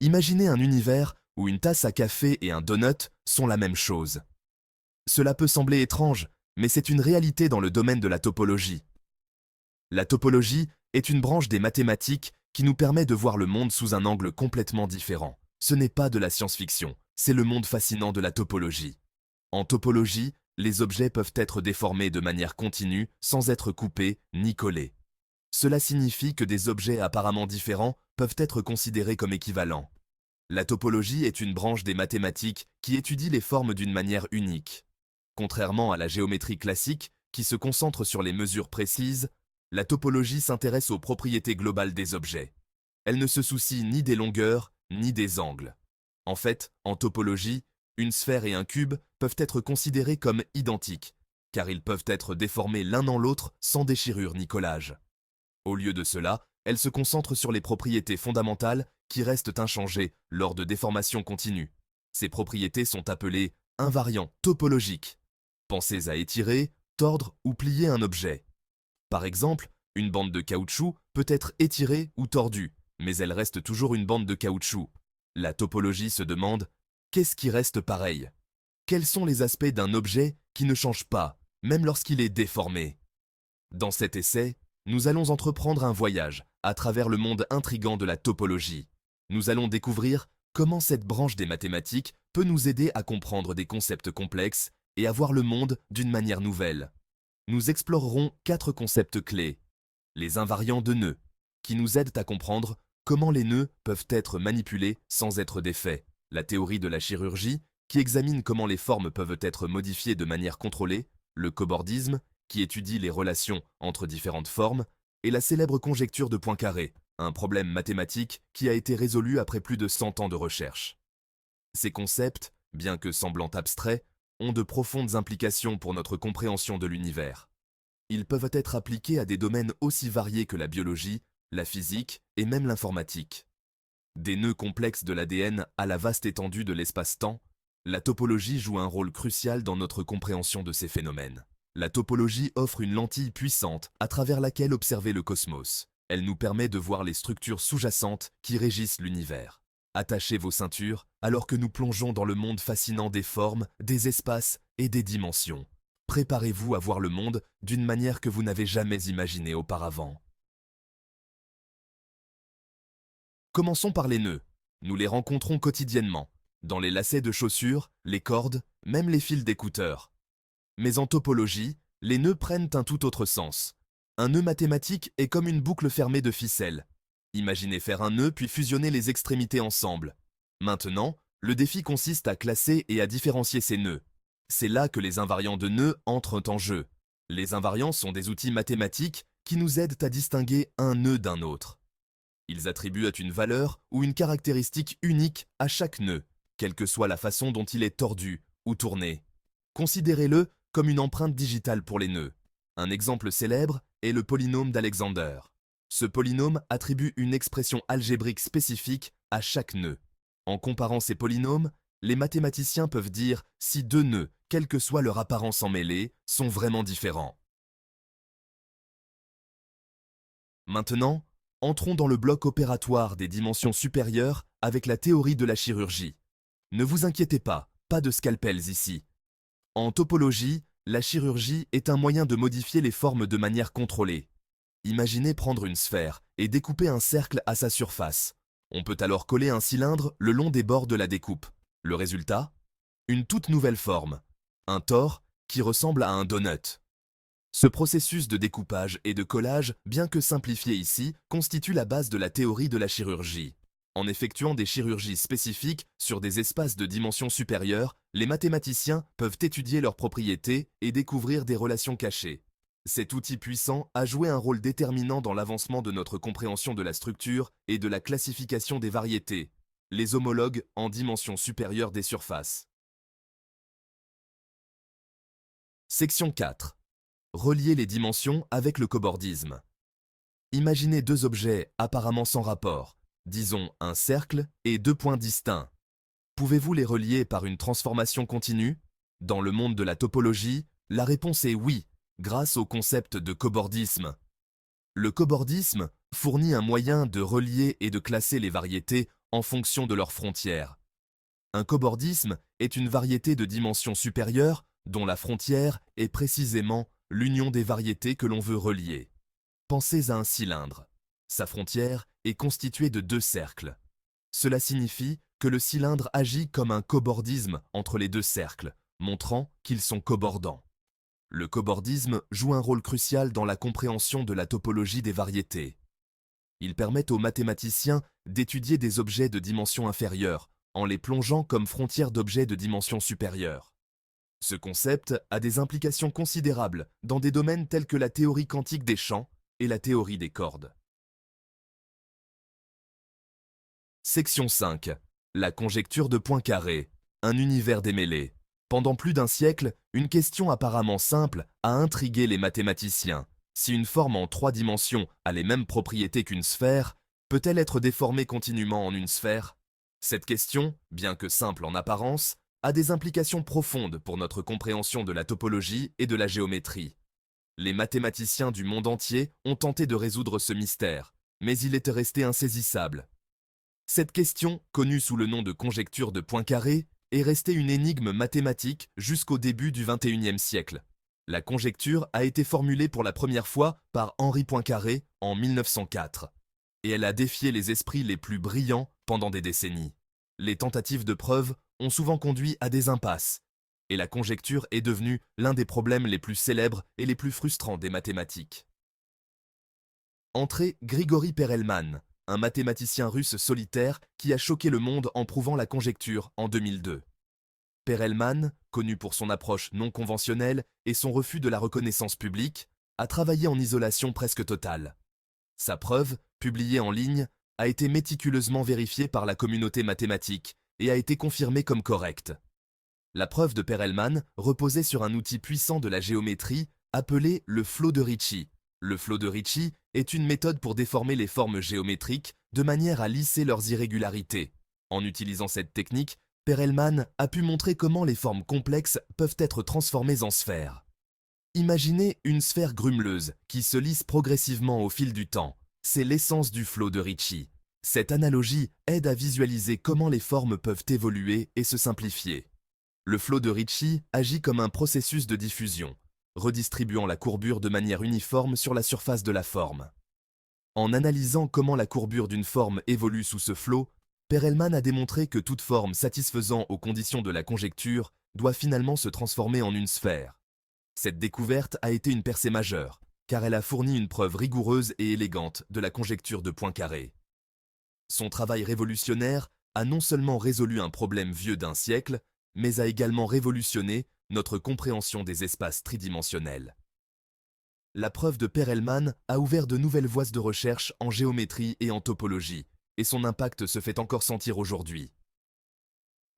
Imaginez un univers où une tasse à café et un donut sont la même chose. Cela peut sembler étrange, mais c'est une réalité dans le domaine de la topologie. La topologie est une branche des mathématiques qui nous permet de voir le monde sous un angle complètement différent. Ce n'est pas de la science-fiction, c'est le monde fascinant de la topologie. En topologie, les objets peuvent être déformés de manière continue sans être coupés ni collés. Cela signifie que des objets apparemment différents peuvent être considérés comme équivalents. La topologie est une branche des mathématiques qui étudie les formes d'une manière unique. Contrairement à la géométrie classique, qui se concentre sur les mesures précises, la topologie s'intéresse aux propriétés globales des objets. Elle ne se soucie ni des longueurs, ni des angles. En fait, en topologie, une sphère et un cube peuvent être considérés comme identiques, car ils peuvent être déformés l'un en l'autre sans déchirure ni collage. Au lieu de cela, elle se concentre sur les propriétés fondamentales qui restent inchangées lors de déformations continues. Ces propriétés sont appelées invariants topologiques. Pensez à étirer, tordre ou plier un objet. Par exemple, une bande de caoutchouc peut être étirée ou tordue, mais elle reste toujours une bande de caoutchouc. La topologie se demande « qu'est-ce qui reste pareil ?» Quels sont les aspects d'un objet qui ne changent pas, même lorsqu'il est déformé? Dans cet essai, nous allons entreprendre un voyage à travers le monde intrigant de la topologie. Nous allons découvrir comment cette branche des mathématiques peut nous aider à comprendre des concepts complexes et à voir le monde d'une manière nouvelle. Nous explorerons 4 concepts clés. Les invariants de nœuds, qui nous aident à comprendre comment les nœuds peuvent être manipulés sans être défaits. La théorie de la chirurgie, qui examine comment les formes peuvent être modifiées de manière contrôlée. Le cobordisme, qui étudie les relations entre différentes formes. Et la célèbre conjecture de Poincaré, un problème mathématique qui a été résolu après plus de 100 ans de recherche. Ces concepts, bien que semblant abstraits, ont de profondes implications pour notre compréhension de l'univers. Ils peuvent être appliqués à des domaines aussi variés que la biologie, la physique et même l'informatique. Des nœuds complexes de l'ADN à la vaste étendue de l'espace-temps, la topologie joue un rôle crucial dans notre compréhension de ces phénomènes. La topologie offre une lentille puissante à travers laquelle observer le cosmos. Elle nous permet de voir les structures sous-jacentes qui régissent l'univers. Attachez vos ceintures alors que nous plongeons dans le monde fascinant des formes, des espaces et des dimensions. Préparez-vous à voir le monde d'une manière que vous n'avez jamais imaginée auparavant. Commençons par les nœuds. Nous les rencontrons quotidiennement, dans les lacets de chaussures, les cordes, même les fils d'écouteurs. Mais en topologie, les nœuds prennent un tout autre sens. Un nœud mathématique est comme une boucle fermée de ficelles. Imaginez faire un nœud puis fusionner les extrémités ensemble. Maintenant, le défi consiste à classer et à différencier ces nœuds. C'est là que les invariants de nœuds entrent en jeu. Les invariants sont des outils mathématiques qui nous aident à distinguer un nœud d'un autre. Ils attribuent une valeur ou une caractéristique unique à chaque nœud, quelle que soit la façon dont il est tordu ou tourné. Considérez-le comme une empreinte digitale pour les nœuds. Un exemple célèbre est le polynôme d'Alexander. Ce polynôme attribue une expression algébrique spécifique à chaque nœud. En comparant ces polynômes, les mathématiciens peuvent dire si deux nœuds, quelle que soit leur apparence emmêlée, sont vraiment différents. Maintenant, entrons dans le bloc opératoire des dimensions supérieures avec la théorie de la chirurgie. Ne vous inquiétez pas, pas de scalpels ici. En topologie, la chirurgie est un moyen de modifier les formes de manière contrôlée. Imaginez prendre une sphère et découper un cercle à sa surface. On peut alors coller un cylindre le long des bords de la découpe. Le résultat? Une toute nouvelle forme, un tore qui ressemble à un donut. Ce processus de découpage et de collage, bien que simplifié ici, constitue la base de la théorie de la chirurgie. En effectuant des chirurgies spécifiques sur des espaces de dimension supérieure, les mathématiciens peuvent étudier leurs propriétés et découvrir des relations cachées. Cet outil puissant a joué un rôle déterminant dans l'avancement de notre compréhension de la structure et de la classification des variétés, les homologues en dimension supérieure des surfaces. Section 4. Relier les dimensions avec le cobordisme. Imaginez deux objets apparemment sans rapport, disons un cercle et deux points distincts. Pouvez-vous les relier par une transformation continue? Dans le monde de la topologie, la réponse est oui, grâce au concept de cobordisme. Le cobordisme fournit un moyen de relier et de classer les variétés en fonction de leurs frontières. Un cobordisme est une variété de dimension supérieure dont la frontière est précisément l'union des variétés que l'on veut relier. Pensez à un cylindre. Sa frontière est constituée de deux cercles. Cela signifie que le cylindre agit comme un cobordisme entre les deux cercles, montrant qu'ils sont cobordants. Le cobordisme joue un rôle crucial dans la compréhension de la topologie des variétés. Il permet aux mathématiciens d'étudier des objets de dimension inférieure en les plongeant comme frontières d'objets de dimension supérieure. Ce concept a des implications considérables dans des domaines tels que la théorie quantique des champs et la théorie des cordes. Section 5. La conjecture de Poincaré. Un univers démêlé. Pendant plus d'un siècle, une question apparemment simple a intrigué les mathématiciens. Si une forme en 3 dimensions a les mêmes propriétés qu'une sphère, peut-elle être déformée continuellement en une sphère? Cette question, bien que simple en apparence, a des implications profondes pour notre compréhension de la topologie et de la géométrie. Les mathématiciens du monde entier ont tenté de résoudre ce mystère, mais il était resté insaisissable. Cette question, connue sous le nom de conjecture de Poincaré, est restée une énigme mathématique jusqu'au début du XXIe siècle. La conjecture a été formulée pour la première fois par Henri Poincaré en 1904, et elle a défié les esprits les plus brillants pendant des décennies. Les tentatives de preuve ont souvent conduit à des impasses, et la conjecture est devenue l'un des problèmes les plus célèbres et les plus frustrants des mathématiques. Entrée Grigori Perelman, un mathématicien russe solitaire qui a choqué le monde en prouvant la conjecture en 2002. Perelman, connu pour son approche non conventionnelle et son refus de la reconnaissance publique, a travaillé en isolation presque totale. Sa preuve, publiée en ligne, a été méticuleusement vérifiée par la communauté mathématique et a été confirmée comme correcte. La preuve de Perelman reposait sur un outil puissant de la géométrie appelé le flot de Ricci. Le flot de Ricci est une méthode pour déformer les formes géométriques de manière à lisser leurs irrégularités. En utilisant cette technique, Perelman a pu montrer comment les formes complexes peuvent être transformées en sphères. Imaginez une sphère grumeleuse qui se lisse progressivement au fil du temps. C'est l'essence du flot de Ricci. Cette analogie aide à visualiser comment les formes peuvent évoluer et se simplifier. Le flot de Ricci agit comme un processus de diffusion, redistribuant la courbure de manière uniforme sur la surface de la forme. En analysant comment la courbure d'une forme évolue sous ce flot, Perelman a démontré que toute forme satisfaisant aux conditions de la conjecture doit finalement se transformer en une sphère. Cette découverte a été une percée majeure, car elle a fourni une preuve rigoureuse et élégante de la conjecture de Poincaré. Son travail révolutionnaire a non seulement résolu un problème vieux d'un siècle, mais a également révolutionné notre compréhension des espaces tridimensionnels. La preuve de Perelman a ouvert de nouvelles voies de recherche en géométrie et en topologie, et son impact se fait encore sentir aujourd'hui.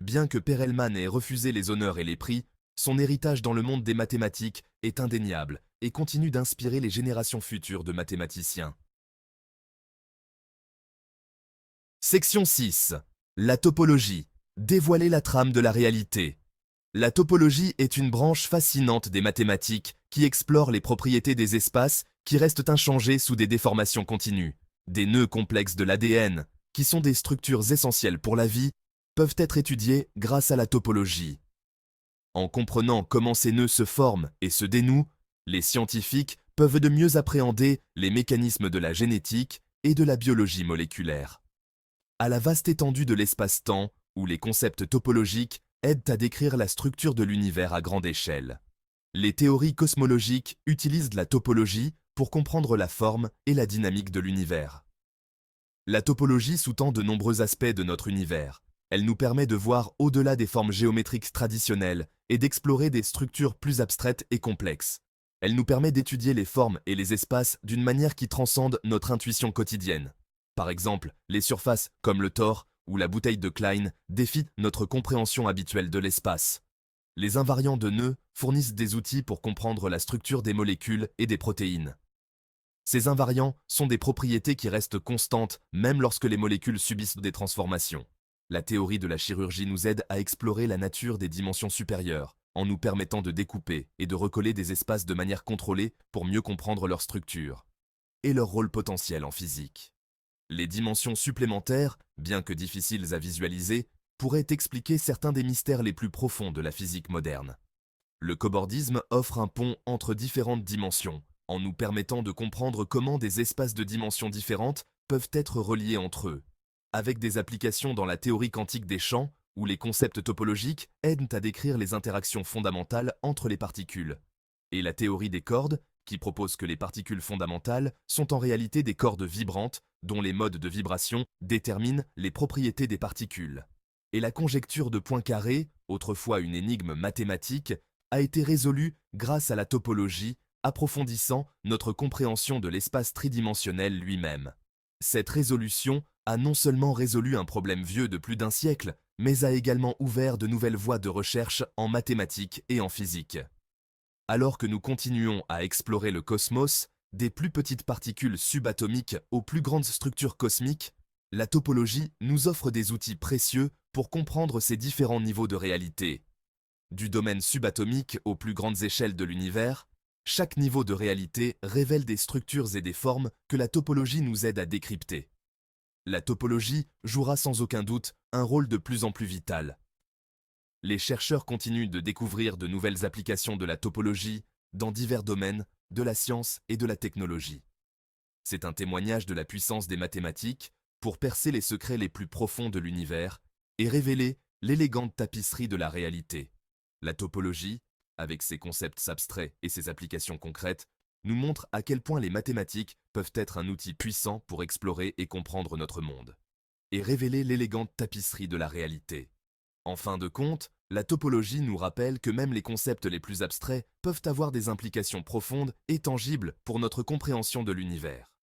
Bien que Perelman ait refusé les honneurs et les prix, son héritage dans le monde des mathématiques est indéniable et continue d'inspirer les générations futures de mathématiciens. Section 6. La topologie. Dévoiler la trame de la réalité. La topologie est une branche fascinante des mathématiques qui explore les propriétés des espaces qui restent inchangés sous des déformations continues. Des nœuds complexes de l'ADN, qui sont des structures essentielles pour la vie, peuvent être étudiés grâce à la topologie. En comprenant comment ces nœuds se forment et se dénouent, les scientifiques peuvent de mieux appréhender les mécanismes de la génétique et de la biologie moléculaire. À la vaste étendue de l'espace-temps, où les concepts topologiques aident à décrire la structure de l'univers à grande échelle. Les théories cosmologiques utilisent la topologie pour comprendre la forme et la dynamique de l'univers. La topologie sous-tend de nombreux aspects de notre univers. Elle nous permet de voir au-delà des formes géométriques traditionnelles et d'explorer des structures plus abstraites et complexes. Elle nous permet d'étudier les formes et les espaces d'une manière qui transcende notre intuition quotidienne. Par exemple, les surfaces comme le tore ou la bouteille de Klein défient notre compréhension habituelle de l'espace. Les invariants de nœuds fournissent des outils pour comprendre la structure des molécules et des protéines. Ces invariants sont des propriétés qui restent constantes même lorsque les molécules subissent des transformations. La théorie de la chirurgie nous aide à explorer la nature des dimensions supérieures, en nous permettant de découper et de recoller des espaces de manière contrôlée pour mieux comprendre leur structure et leur rôle potentiel en physique. Les dimensions supplémentaires, bien que difficiles à visualiser, pourraient expliquer certains des mystères les plus profonds de la physique moderne. Le cobordisme offre un pont entre différentes dimensions, en nous permettant de comprendre comment des espaces de dimensions différentes peuvent être reliés entre eux, avec des applications dans la théorie quantique des champs, où les concepts topologiques aident à décrire les interactions fondamentales entre les particules, et la théorie des cordes, qui propose que les particules fondamentales sont en réalité des cordes vibrantes, dont les modes de vibration déterminent les propriétés des particules. Et la conjecture de Poincaré, autrefois une énigme mathématique, a été résolue grâce à la topologie, approfondissant notre compréhension de l'espace tridimensionnel lui-même. Cette résolution a non seulement résolu un problème vieux de plus d'un siècle, mais a également ouvert de nouvelles voies de recherche en mathématiques et en physique. Alors que nous continuons à explorer le cosmos, des plus petites particules subatomiques aux plus grandes structures cosmiques, la topologie nous offre des outils précieux pour comprendre ces différents niveaux de réalité. Du domaine subatomique aux plus grandes échelles de l'univers, chaque niveau de réalité révèle des structures et des formes que la topologie nous aide à décrypter. La topologie jouera sans aucun doute un rôle de plus en plus vital. Les chercheurs continuent de découvrir de nouvelles applications de la topologie dans divers domaines de la science et de la technologie. C'est un témoignage de la puissance des mathématiques pour percer les secrets les plus profonds de l'univers et révéler l'élégante tapisserie de la réalité. La topologie, avec ses concepts abstraits et ses applications concrètes, nous montre à quel point les mathématiques peuvent être un outil puissant pour explorer et comprendre notre monde, et révéler l'élégante tapisserie de la réalité. En fin de compte, la topologie nous rappelle que même les concepts les plus abstraits peuvent avoir des implications profondes et tangibles pour notre compréhension de l'univers.